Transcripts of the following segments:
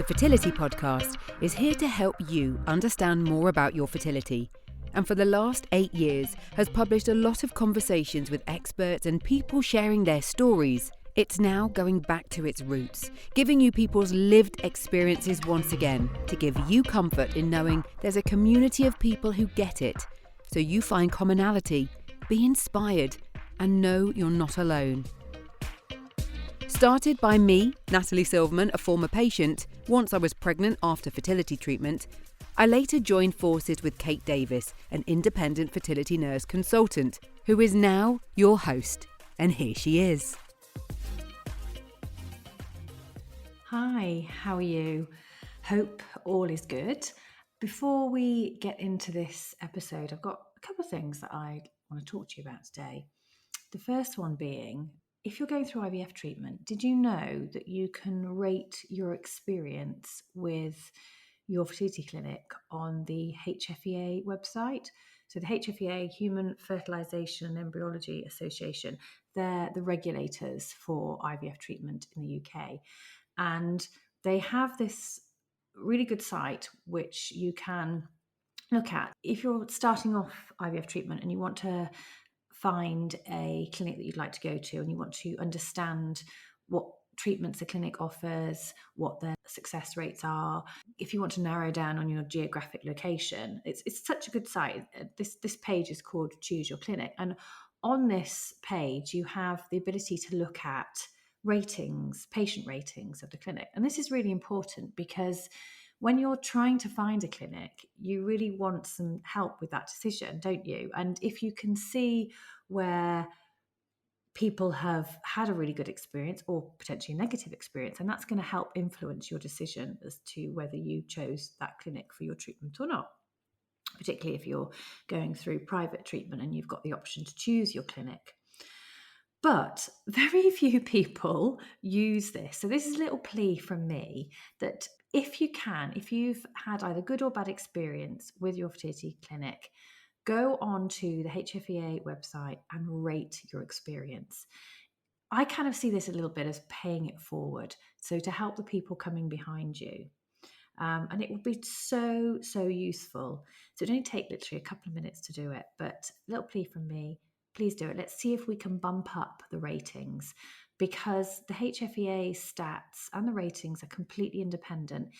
The Fertility Podcast is here to help you understand more about your fertility, and for the last 8 years has published a lot of conversations with experts and people sharing their stories. It's now going back to its roots, giving you people's lived experiences once again to give you comfort in knowing there's a community of people who get it, so you find commonality, be inspired, and know you're not alone. Started by me, Natalie Silverman, a former patient, once I was pregnant after fertility treatment, I later joined forces with Kate Davis, an independent fertility nurse consultant, who is now your host. And here she is. Hi, how are you? Hope all is good. Before we get into this episode, I've got a couple of things that I want to talk to you about today. The first one being, if you're going through IVF treatment, did you know that you can rate your experience with your fertility clinic on the HFEA website? So the HFEA, Human Fertilisation and Embryology Association, they're the regulators for IVF treatment in the UK. And they have this really good site which you can look at. If you're starting off IVF treatment and you want to find a clinic that you'd like to go to and you want to understand what treatments the clinic offers, what their success rates are, if you want to narrow down on your geographic location, it's such a good site. This page is called Choose Your Clinic, and on this page you have the ability to look at ratings, patient ratings of the clinic. And this is really important because when you're trying to find a clinic, you really want some help with that decision, don't you? And if you can see where people have had a really good experience or potentially a negative experience, and that's going to help influence your decision as to whether you chose that clinic for your treatment or not, particularly if you're going through private treatment and you've got the option to choose your clinic. But very few people use this. So this is a little plea from me that if you can, if you've had either good or bad experience with your fertility clinic, go on to the HFEA website and rate your experience. I kind of see this a little bit as paying it forward. So to help the people coming behind you. And it will be so useful. So it only take literally a couple of minutes to do it, but a little plea from me. Please do it. Let's see if we can bump up the ratings, because the HFEA stats and the ratings are completely independent.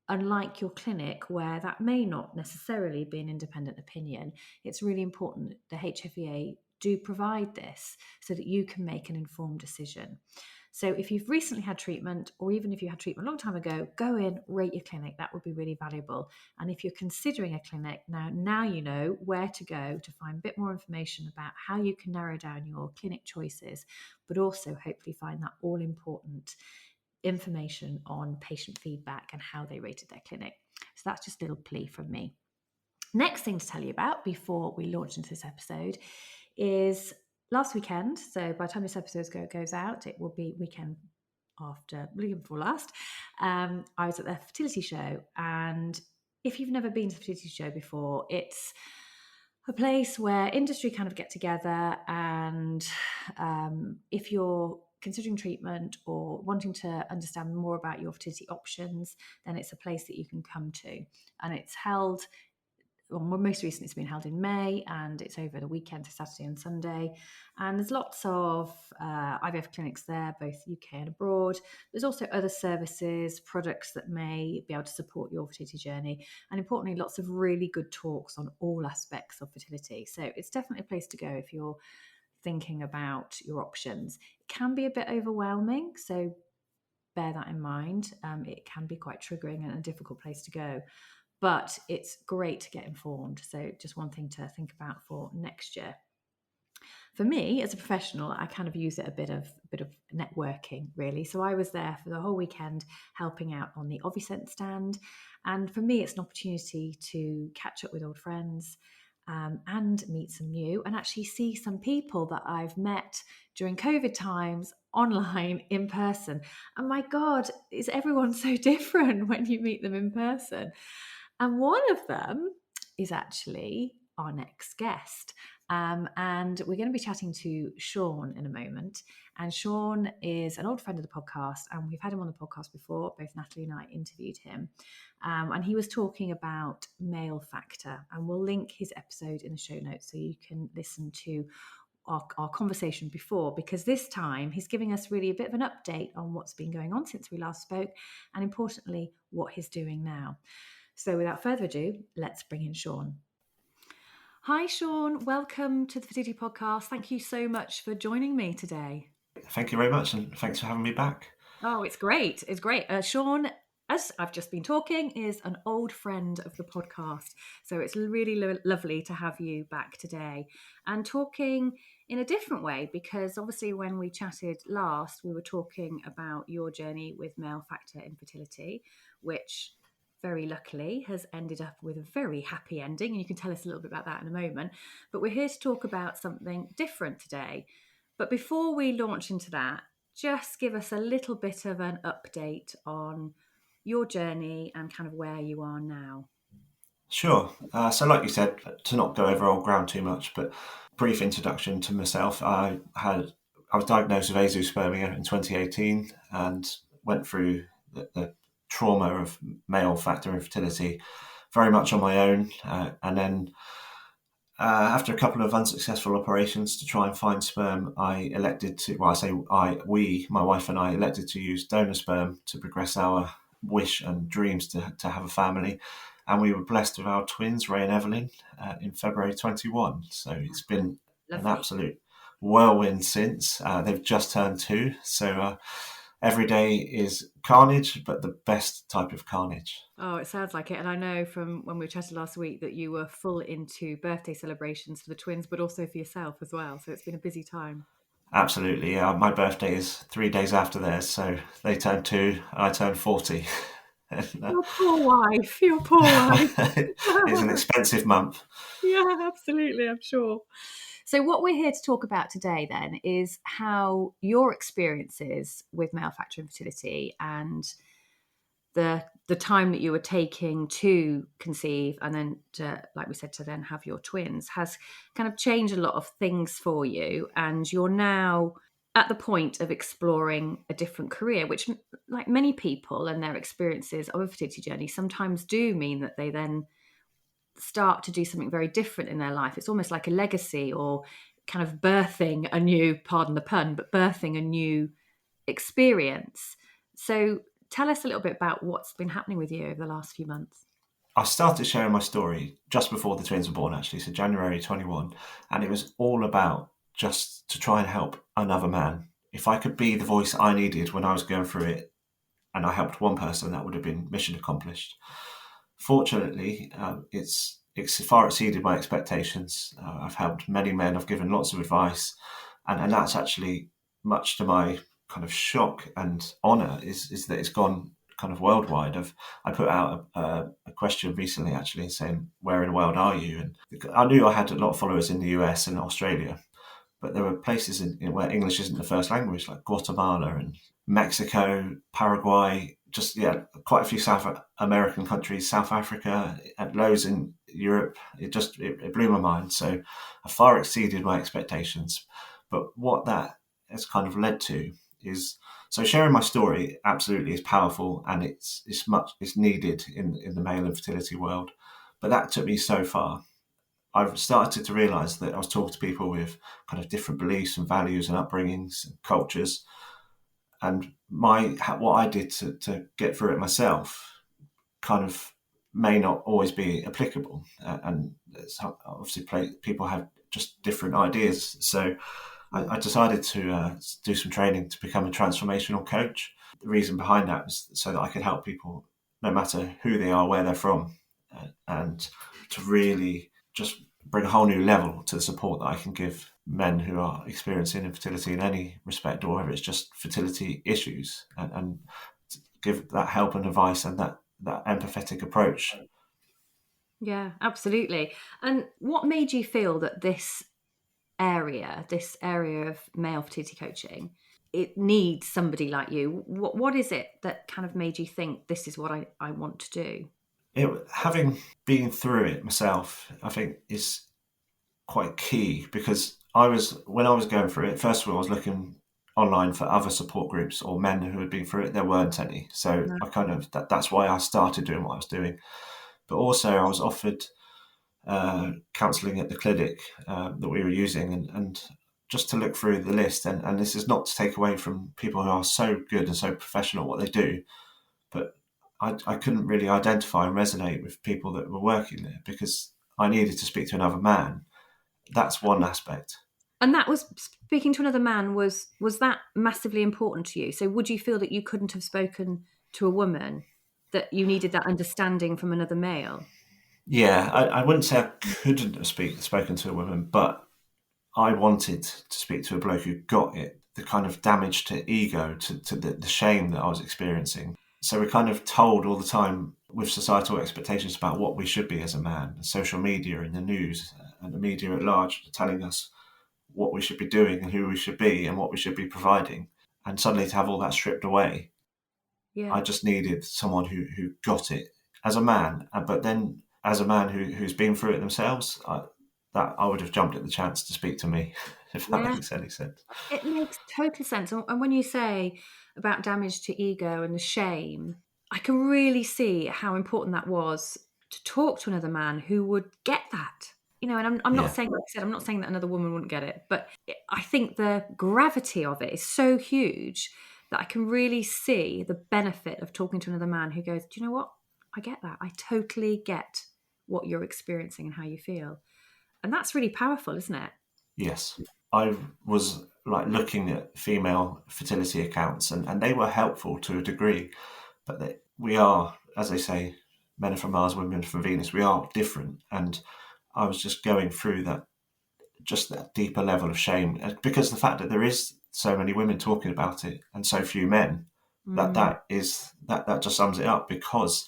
Unlike your clinic, where that may not necessarily be an independent opinion, it's really important that the HFEA do provide this so that you can make an informed decision. So if you've recently had treatment, or even if you had treatment a long time ago, go in, rate your clinic. That would be really valuable. And if you're considering a clinic, now you know where to go to find a bit more information about how you can narrow down your clinic choices, but also hopefully find that all important information on patient feedback and how they rated their clinic. So that's just a little plea from me. Next thing to tell you about before we launch into this episode is last weekend. So by the time this episode goes out, it will be weekend before last. I was at the fertility show, and if you've never been to the fertility show before, it's a place where industry kind of get together, and if you're considering treatment or wanting to understand more about your fertility options, then it's a place that you can come to. And it's held, well, most recently it's been held in May, and it's over the weekend, so Saturday and Sunday. And there's lots of IVF clinics there, both UK and abroad. There's also other services, products that may be able to support your fertility journey. And importantly, lots of really good talks on all aspects of fertility. So it's definitely a place to go if you're thinking about your options. It can be a bit overwhelming, so bear that in mind. It can be quite triggering and a difficult place to go, but it's great to get informed. So just one thing to think about for next year. For me, as a professional, I kind of use it a bit of networking, really. So I was there for the whole weekend helping out on the Oviscent stand. And for me, it's an opportunity to catch up with old friends, and meet some new, and actually see some people that I've met during COVID times online in person. And my God, is everyone so different when you meet them in person? And one of them is actually our next guest. And we're going to be chatting to Shaun in a moment. And Shaun is an old friend of the podcast, and we've had him on the podcast before. Both Natalie and I interviewed him. And he was talking about male factor. And we'll link his episode in the show notes so you can listen to our conversation before, because this time he's giving us really a bit of an update on what's been going on since we last spoke, and importantly, what he's doing now. So without further ado, let's bring in Shaun. Hi, Shaun. Welcome to the Fertility Podcast. Thank you so much for joining me today. Thank you very much, and thanks for having me back. Oh, it's great. It's great. Shaun, as I've just been talking, is an old friend of the podcast. So it's really lovely to have you back today and talking in a different way, because obviously when we chatted last, we were talking about your journey with male factor infertility, which very luckily has ended up with a very happy ending. And you can tell us a little bit about that in a moment. But we're here to talk about something different today. But before we launch into that, just give us a little bit of an update on your journey and kind of where you are now. Sure. So like you said, to not go over old ground too much, but brief introduction to myself. I was diagnosed with azoospermia in 2018 and went through the trauma of male factor infertility very much on my own. And then after a couple of unsuccessful operations to try and find sperm, I elected to, my wife and I elected to use donor sperm to progress our wish and dreams to have a family. And we were blessed with our twins, Ray and Evelyn, in February 21. So it's been Lovely. An absolute whirlwind since. They've just turned 2. So every day is carnage, but the best type of carnage. Oh, it sounds like it. And I know from when we chatted last week that you were full into birthday celebrations for the twins, but also for yourself as well. So it's been a busy time. Absolutely. Yeah. My birthday is 3 days after theirs. So they turned 2, I turned 40. Your poor wife. Your poor wife. It's an expensive month. Yeah, absolutely, I'm sure. So what we're here to talk about today then is how your experiences with male factor infertility and the time that you were taking to conceive and then to, like we said, to then have your twins has kind of changed a lot of things for you, and you're now at the point of exploring a different career, which, like many people and their experiences of a fertility journey, sometimes do mean that they then start to do something very different in their life. It's almost like a legacy, or kind of birthing a new, pardon the pun, but birthing a new experience. So tell us a little bit about what's been happening with you over the last few months. I started sharing my story just before the twins were born, actually, so January 21, and it was all about just to try and help another man. If I could be the voice I needed when I was going through it, and I helped one person, that would have been mission accomplished. Fortunately, it's far exceeded my expectations. I've helped many men, I've given lots of advice, and that's actually, much to my kind of shock and honour, is that it's gone kind of worldwide. I put out a question recently, actually, saying, where in the world are you? And I knew I had a lot of followers in the US and Australia, but there were places where English isn't the first language, like Guatemala and Mexico, Paraguay, quite a few South American countries, South Africa, and loads in Europe. It blew my mind. So I far exceeded my expectations. But what that has kind of led to is, so sharing my story absolutely is powerful, and it's needed in the male infertility world. But that took me so far. I've started to realise that I was talking to people with kind of different beliefs and values and upbringings and cultures, and what I did to get through it myself kind of may not always be applicable, and obviously people have just different ideas. So I decided to do some training to become a transformational coach. The reason behind that was so that I could help people, no matter who they are, where they're from, and to really just bring a whole new level to the support that I can give men who are experiencing infertility in any respect, or whether it's just fertility issues, and give that help and advice and that empathetic approach. Yeah, absolutely. And what made you feel that this area of male fertility coaching, it needs somebody like you? What is it that kind of made you think this is what I want to do? Having been through it myself, I think quite key, because when I was going through it, first of all, I was looking online for other support groups or men who had been through it. There weren't any. So No. I kind of, that's why I started doing what I was doing. But also I was offered counselling at the clinic that we were using, and just to look through the list, and this is not to take away from people who are so good and so professional at what they do, but I couldn't really identify and resonate with people that were working there because I needed to speak to another man. That's one aspect. And that was speaking to another man was that massively important to you? So would you feel that you couldn't have spoken to a woman, that you needed that understanding from another male? Yeah, I wouldn't say I couldn't have spoken to a woman, but I wanted to speak to a bloke who got it, the kind of damage to ego, to the shame that I was experiencing. So we're kind of told all the time with societal expectations about what we should be as a man, social media and the news and the media at large telling us what we should be doing and who we should be and what we should be providing. And suddenly to have all that stripped away, Yeah. I just needed someone who got it as a man, but then as a man who's been through it themselves, I would have jumped at the chance to speak to me, if that Yeah. makes any sense. It makes total sense. And when you say about damage to ego and the shame, I can really see how important that was to talk to another man who would get that. You know, and I'm not Yeah. saying, like I said, I'm not saying that another woman wouldn't get it, but I think the gravity of it is so huge that I can really see the benefit of talking to another man who goes, do you know what? I get that. I totally get what you're experiencing and how you feel. And that's really powerful, isn't it? Yes. I was like looking at female fertility accounts, and they were helpful to a degree, but we are, as they say, men are from Mars, women are from Venus. We are different, and I was just going through that deeper level of shame, because the fact that there is so many women talking about it and so few men, Mm, that just sums it up, because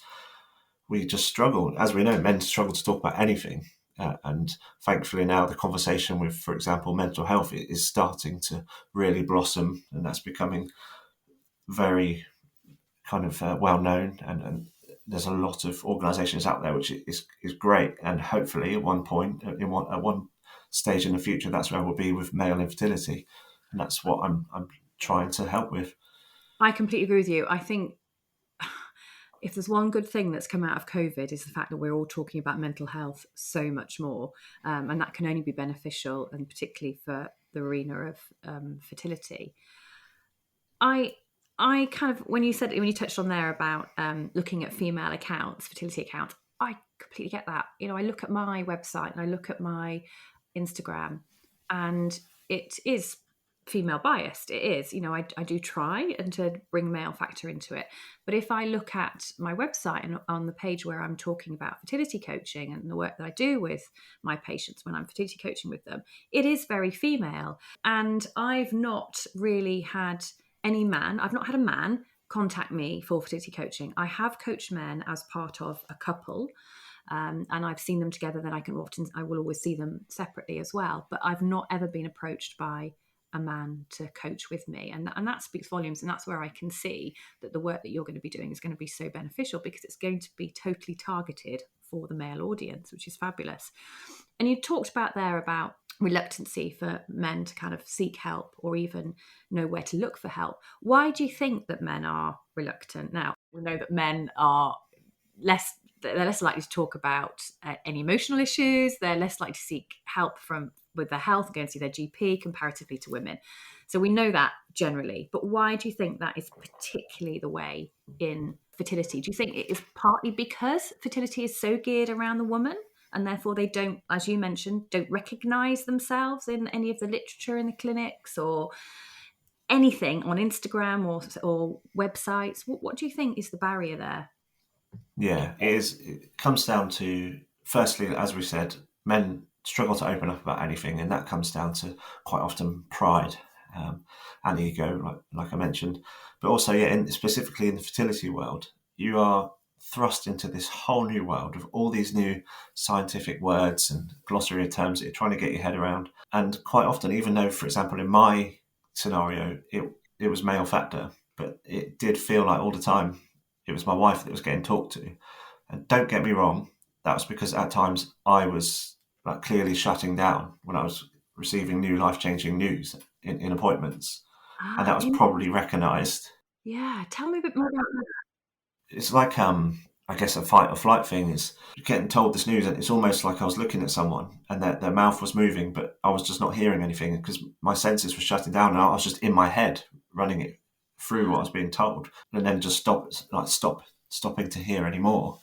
we just struggle. As we know, men struggle to talk about anything. And thankfully now the conversation with, for example, mental health is starting to really blossom, and that's becoming very kind of well known. And there's a lot of organisations out there, which is great. And hopefully at one point, at one stage in the future, that's where we'll be with male infertility. And that's what I'm trying to help with. I completely agree with you. I think if there's one good thing that's come out of COVID is the fact that we're all talking about mental health so much more, and that can only be beneficial, and particularly for the arena of fertility. I I kind of when you touched on there about looking at female accounts, fertility accounts, I completely get that. You know, I look at my website and I look at my Instagram, and it is female biased. It is, you know, I do try and to bring male factor into it. But if I look at my website and on the page where I'm talking about fertility coaching and the work that I do with my patients when I'm fertility coaching with them, it is very female. And I've not really had I've not had a man contact me for fertility coaching. I have coached men as part of a couple, and I've seen them together. Then I will always see them separately as well. But I've not ever been approached by a man to coach with me, and that speaks volumes. And that's where I can see that the work that you're going to be doing is going to be so beneficial, because it's going to be totally targeted for the male audience, which is fabulous. And you talked about there about reluctancy for men to kind of seek help or even know where to look for help. Why do you think that men are reluctant? Now, we know that men are they're less likely to talk about any emotional issues. They're less likely to seek help with their health, go and see their GP comparatively to women. So we know that generally. But why do you think that is particularly the way in fertility? Do you think it is partly because fertility is so geared around the woman, and therefore they don't, as you mentioned, don't recognize themselves in any of the literature in the clinics or anything on Instagram or websites? What do you think is the barrier there? Yeah, it is. It comes down to, firstly, as we said, men struggle to open up about anything, and that comes down to quite often pride and ego, like I mentioned. But also, yeah, specifically in the fertility world, you are thrust into this whole new world of all these new scientific words and glossary of terms that you're trying to get your head around. And quite often, even though, for example, in my scenario, it was male factor, but it did feel like all the time it was my wife that was getting talked to. And don't get me wrong, that was because at times I was like clearly shutting down when I was receiving new life-changing news in appointments, and that was probably recognised. Yeah, tell me a bit more about that. It's like I guess a fight or flight thing is getting told this news, and it's almost like I was looking at someone and their mouth was moving, but I was just not hearing anything because my senses were shutting down, and I was just in my head running it through what I was being told, and then just stopping to hear anymore.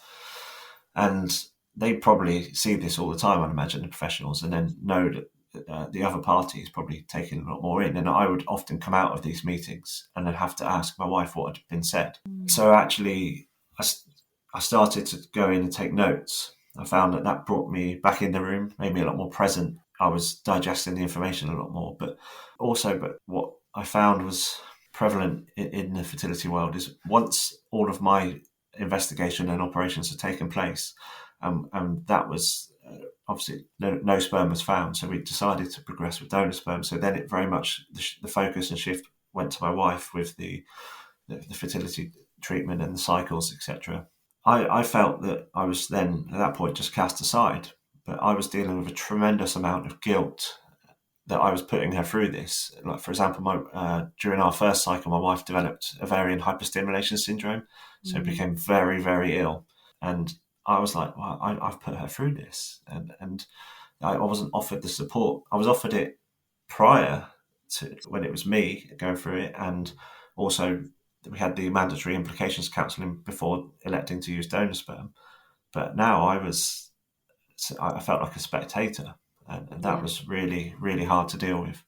And they probably see this all the time, I'd imagine, the professionals, and then know that the other party is probably taking a lot more in. And I would often come out of these meetings and then have to ask my wife what had been said. So actually, I started to go in and take notes. I found that brought me back in the room, made me a lot more present. I was digesting the information a lot more. But what I found was prevalent in the fertility world is once all of my investigation and operations had taken place, and that was obviously no sperm was found, so we decided to progress with donor sperm. So then it very much the focus and shift went to my wife with the fertility treatment and the cycles, etc. I felt that I was then at that point just cast aside, but I was dealing with a tremendous amount of guilt that I was putting her through this. Like, for example, during our first cycle, my wife developed ovarian hyperstimulation syndrome, so became very, very ill. And I was like, well, I've put her through this. And I wasn't offered the support. I was offered it prior to when it was me going through it. And also we had the mandatory implications counselling before electing to use donor sperm. But now I felt like a spectator. And that was really, really hard to deal with.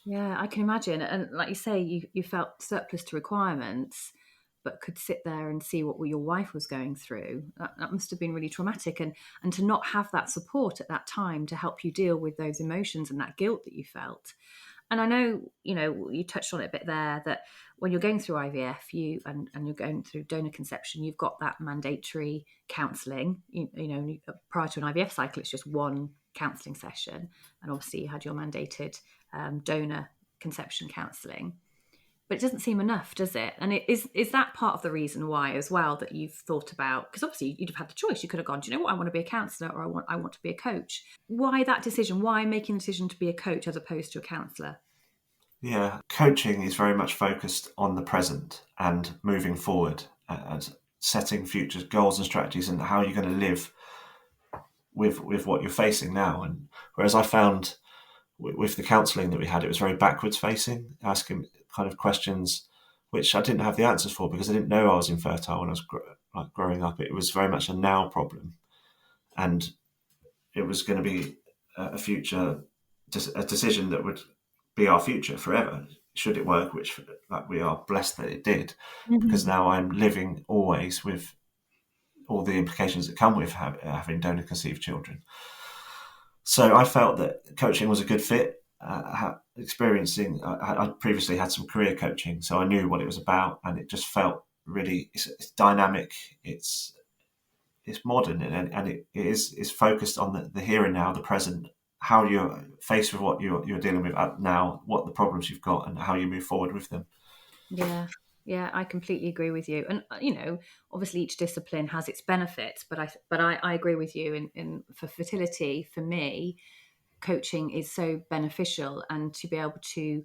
Yeah, I can imagine. And like you say, you felt surplus to requirements, but could sit there and see what your wife was going through. That must have been really traumatic. And to not have that support at that time to help you deal with those emotions and that guilt that you felt. And I know, you touched on it a bit there, that when you're going through IVF, and you're going through donor conception, you've got that mandatory counselling. Prior to an IVF cycle, it's just one counselling session. And obviously you had your mandated donor conception counselling. But it doesn't seem enough, does it? And is that part of the reason why as well that you've thought about, because obviously you'd have had the choice. You could have gone, do you know what, I want to be a counsellor, or I want to be a coach. Why that decision? Why making the decision to be a coach as opposed to a counsellor? Yeah, coaching is very much focused on the present and moving forward and setting future goals and strategies and how you're going to live with what you're facing now. And whereas I found with the counselling that we had, it was very backwards facing, asking kind of questions which I didn't have the answers for because I didn't know I was infertile when I was growing up. It was very much a now problem, and it was going to be a decision that would be our future forever, should it work, which we are blessed that it did, because now I'm living always with all the implications that come with having donor conceived children. So I felt that coaching was a good fit. I previously had some career coaching, so I knew what it was about, and it just felt really it's dynamic, it's modern, and it is focused on the here and now, the present, how you're faced with what you're dealing with now, what the problems you've got, and how you move forward with them. Yeah, I completely agree with you. And obviously each discipline has its benefits, but I agree with you. In for fertility, for me, coaching is so beneficial, and to be able to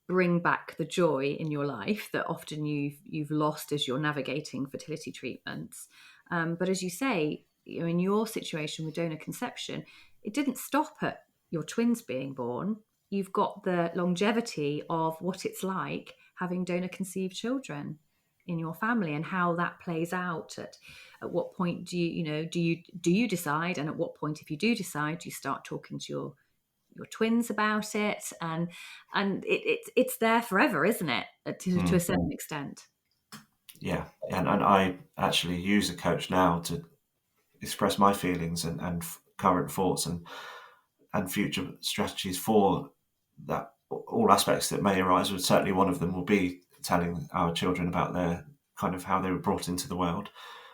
bring back the joy in your life that often you've lost as you're navigating fertility treatments. But as you say, in your situation with donor conception, it didn't stop at your twins being born. You've got the longevity of what it's like having donor conceived children in your family, and how that plays out. At what point do you decide, and at what point, if you do decide, you start talking to your twins about it, and it's there forever, isn't it? To a certain extent. Yeah, and I actually use a coach now to express my feelings and current thoughts and future strategies for that, all aspects that may arise. And certainly one of them will be telling our children about their kind of how they were brought into the world,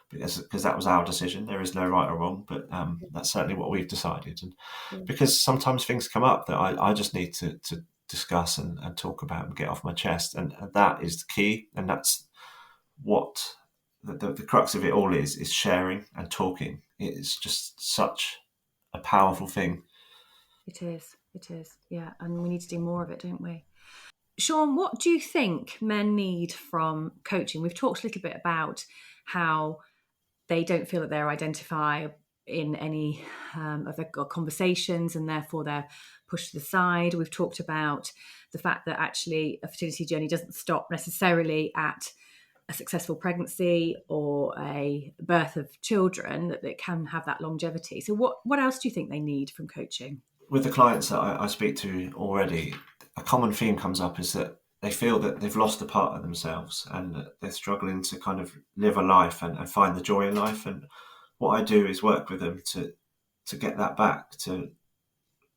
because that was our decision. There is no right or wrong, but that's certainly what we've decided. And because sometimes things come up that I just need to discuss and talk about and get off my chest, and that is the key, and that's what the crux of it all is sharing and talking. It's just such a powerful thing. It is. Yeah. And we need to do more of it, don't we? Shaun, what do you think men need from coaching? We've talked a little bit about how they don't feel that they're identified in any of their conversations, and therefore they're pushed to the side. We've talked about the fact that actually a fertility journey doesn't stop necessarily at a successful pregnancy or a birth of children, that it can have that longevity. So what else do you think they need from coaching? With the clients that I speak to already, a common theme comes up is that they feel that they've lost a part of themselves and that they're struggling to kind of live a life and find the joy in life. And what I do is work with them to get that back to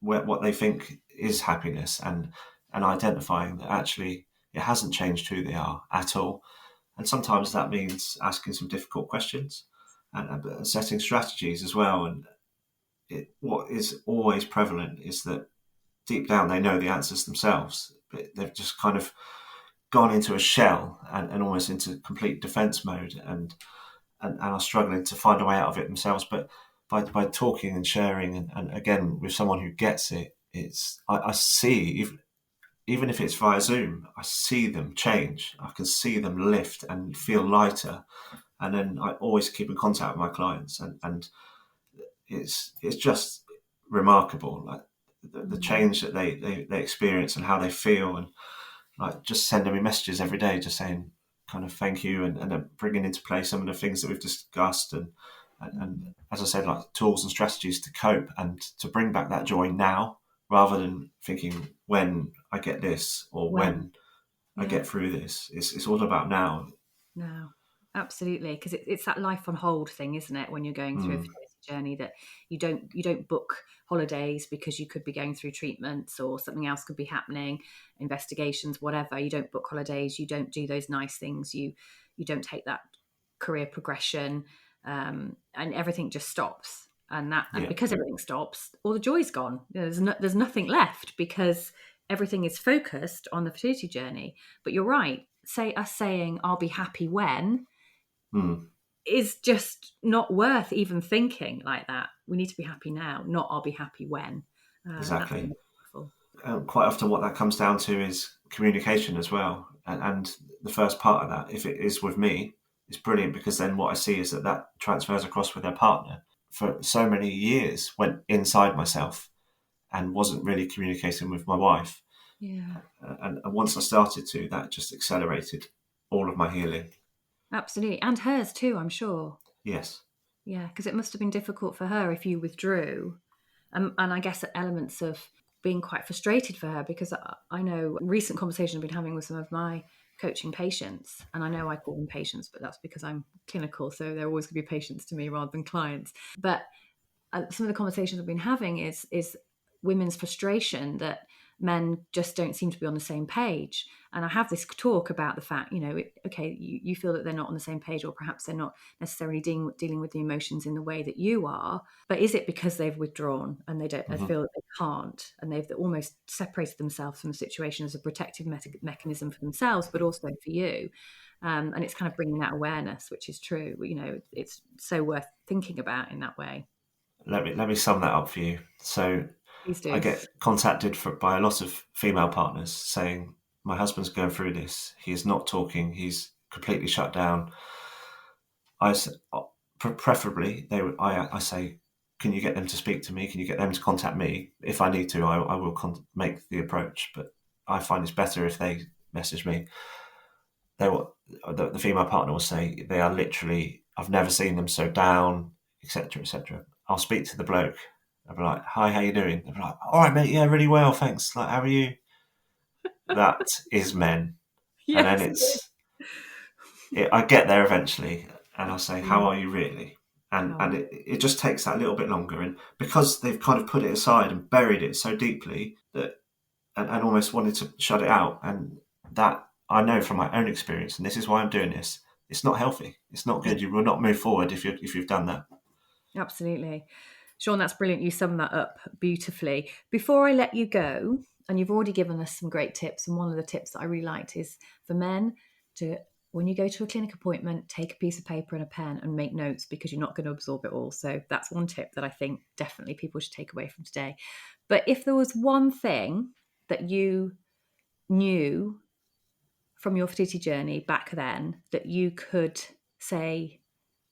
what they think is happiness, and identifying that actually it hasn't changed who they are at all. And sometimes that means asking some difficult questions and setting strategies as well. And what is always prevalent is that deep down they know the answers themselves, but they've just kind of gone into a shell and almost into complete defense mode, and are struggling to find a way out of it themselves. But by talking and sharing, and again with someone who gets it, I see, even if it's via Zoom, I see them change. I can see them lift and feel lighter. And then I always keep in contact with my clients, and it's just remarkable, like the change that they experience and how they feel, and like just sending me messages every day just saying kind of thank you, and bringing into play some of the things that we've discussed, and as I said, like tools and strategies to cope and to bring back that joy now, rather than thinking when I get this or when I get through this. It's all about now. No, absolutely, because it's that life on hold thing, isn't it? When you're going through a fertility journey, that you don't book holidays because you could be going through treatments or something else could be happening, investigations, whatever. You don't book holidays. You don't do those nice things. You don't take that career progression, and everything just stops. And because everything stops, all the joy's gone. There's nothing left because everything is focused on the fertility journey. But you're right. Saying I'll be happy when is just not worth even thinking like that. We need to be happy now, not I'll be happy when. Exactly. Quite often what that comes down to is communication as well. And the first part of that, if it is with me, it's brilliant, because then what I see is that transfers across with their partner. For so many years went inside myself and wasn't really communicating with my wife. Yeah. And once I started to, that just accelerated all of my healing. Absolutely. And hers too, I'm sure. Yes. Yeah, because it must have been difficult for her if you withdrew. And I guess elements of being quite frustrated for her, because I know recent conversations I've been having with some of my coaching patients, and I know I call them patients, but that's because I'm clinical, so they're always going to be patients to me rather than clients. But some of the conversations I've been having is women's frustration that men just don't seem to be on the same page. And I have this talk about the fact, you feel that they're not on the same page, or perhaps they're not necessarily dealing with the emotions in the way that you are. But is it because they've withdrawn and they don't feel that they can't, and they've almost separated themselves from the situation as a protective mechanism for themselves, but also for you? And it's kind of bringing that awareness, which is true. It's so worth thinking about in that way. Let me sum that up for you. So I get contacted by a lot of female partners saying, my husband's going through this. He is not talking. He's completely shut down. Preferably, I say, can you get them to speak to me? Can you get them to contact me? If I need to, I will make the approach. But I find it's better if they message me. The female partner will say they are literally, I've never seen them so down, etc., etc. I'll speak to the bloke. I'll be like, hi, how you doing? They'll be like, all right, mate, yeah, really well, thanks. Like, how are you? That is men. Yes. And then I get there eventually, and I'll say, how are you really? And it just takes that little bit longer. And because they've kind of put it aside and buried it so deeply that, and almost wanted to shut it out, and that I know from my own experience, and this is why I'm doing this, it's not healthy. It's not good. You will not move forward if you've done that. Absolutely. Shaun, that's brilliant. You summed that up beautifully. Before I let you go, and you've already given us some great tips, and one of the tips that I really liked is for men to when you go to a clinic appointment, take a piece of paper and a pen and make notes, because you're not going to absorb it all. So that's one tip that I think definitely people should take away from today. But if there was one thing that you knew from your fertility journey back then that you could say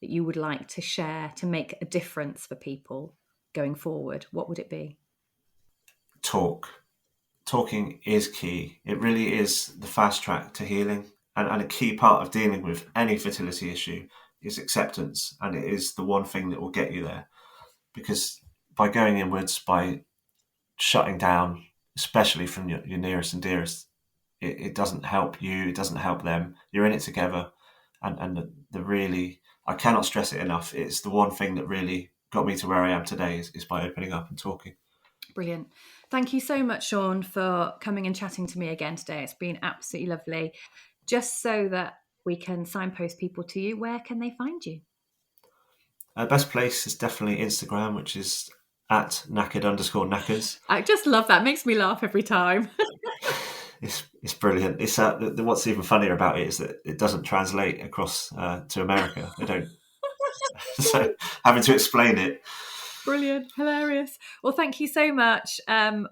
that you would like to share to make a difference for people going forward, what would it be? Talking is key. It really is the fast track to healing. And a key part of dealing with any fertility issue is acceptance. And it is the one thing that will get you there. Because by going inwards, by shutting down, especially from your nearest and dearest, it doesn't help you, it doesn't help them. You're in it together. And the really, I cannot stress it enough, it's the one thing that really got me to where I am today is by opening up and talking. Brilliant. Thank you so much, Shaun, for coming and chatting to me again today. It's been absolutely lovely. Just so that we can signpost people to you, where can they find you? Best place is definitely Instagram, which is at @knackered_knackers. I just love that. It makes me laugh every time. It's brilliant. It's what's even funnier about it is that it doesn't translate across to America. They don't. So having to explain it. Brilliant. Hilarious. Well, thank you so much.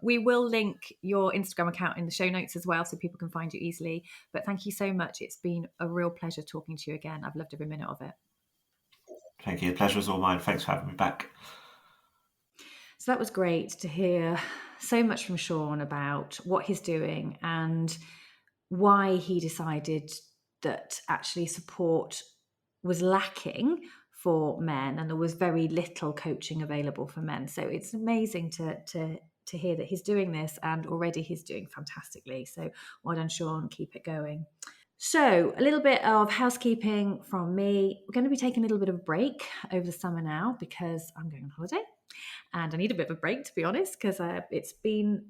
We will link your Instagram account in the show notes as well, so people can find you easily. But thank you so much. It's been a real pleasure talking to you again. I've loved every minute of it. Thank you. The pleasure was all mine. Thanks for having me back. So that was great to hear so much from Shaun about what he's doing and why he decided that actually support was lacking for men and there was very little coaching available for men. So it's amazing to hear that he's doing this, and already he's doing fantastically. So well done, Shaun. Keep it going. So a little bit of housekeeping from me. We're going to be taking a little bit of a break over the summer now because I'm going on holiday and I need a bit of a break, to be honest, because it's been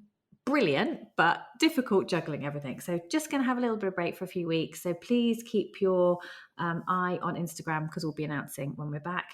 brilliant but difficult juggling everything. So just going to have a little bit of break for a few weeks. So please keep your eye on Instagram, because we'll be announcing when we're back.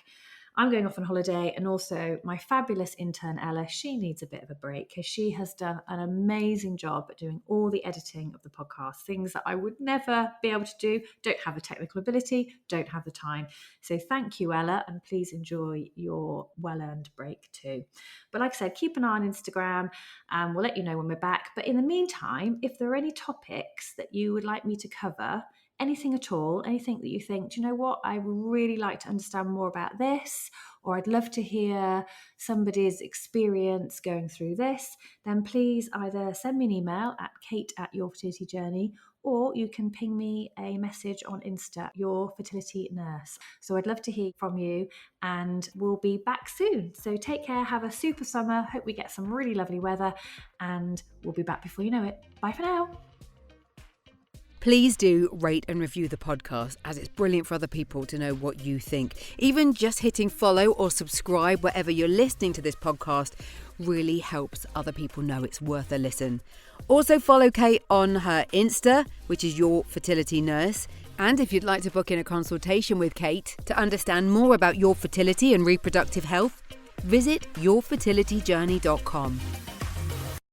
I'm going off on holiday, and also my fabulous intern Ella, she needs a bit of a break because she has done an amazing job at doing all the editing of the podcast, things that I would never be able to do, don't have the technical ability, don't have the time. So thank you, Ella, and please enjoy your well-earned break too. But like I said, keep an eye on Instagram and we'll let you know when we're back. But in the meantime, if there are any topics that you would like me to cover, anything at all, anything that you think, do you know what, I would really like to understand more about this, or I'd love to hear somebody's experience going through this, then please either send me an email at kate@yourfertilityjourney, or you can ping me a message on Insta, Your Fertility Nurse. So I'd love to hear from you, and we'll be back soon. So take care, have a super summer, hope we get some really lovely weather, and we'll be back before you know it. Bye for now. Please do rate and review the podcast, as it's brilliant for other people to know what you think. Even just hitting follow or subscribe wherever you're listening to this podcast really helps other people know it's worth a listen. Also follow Kate on her Insta, which is Your Fertility Nurse. And if you'd like to book in a consultation with Kate to understand more about your fertility and reproductive health, visit yourfertilityjourney.com.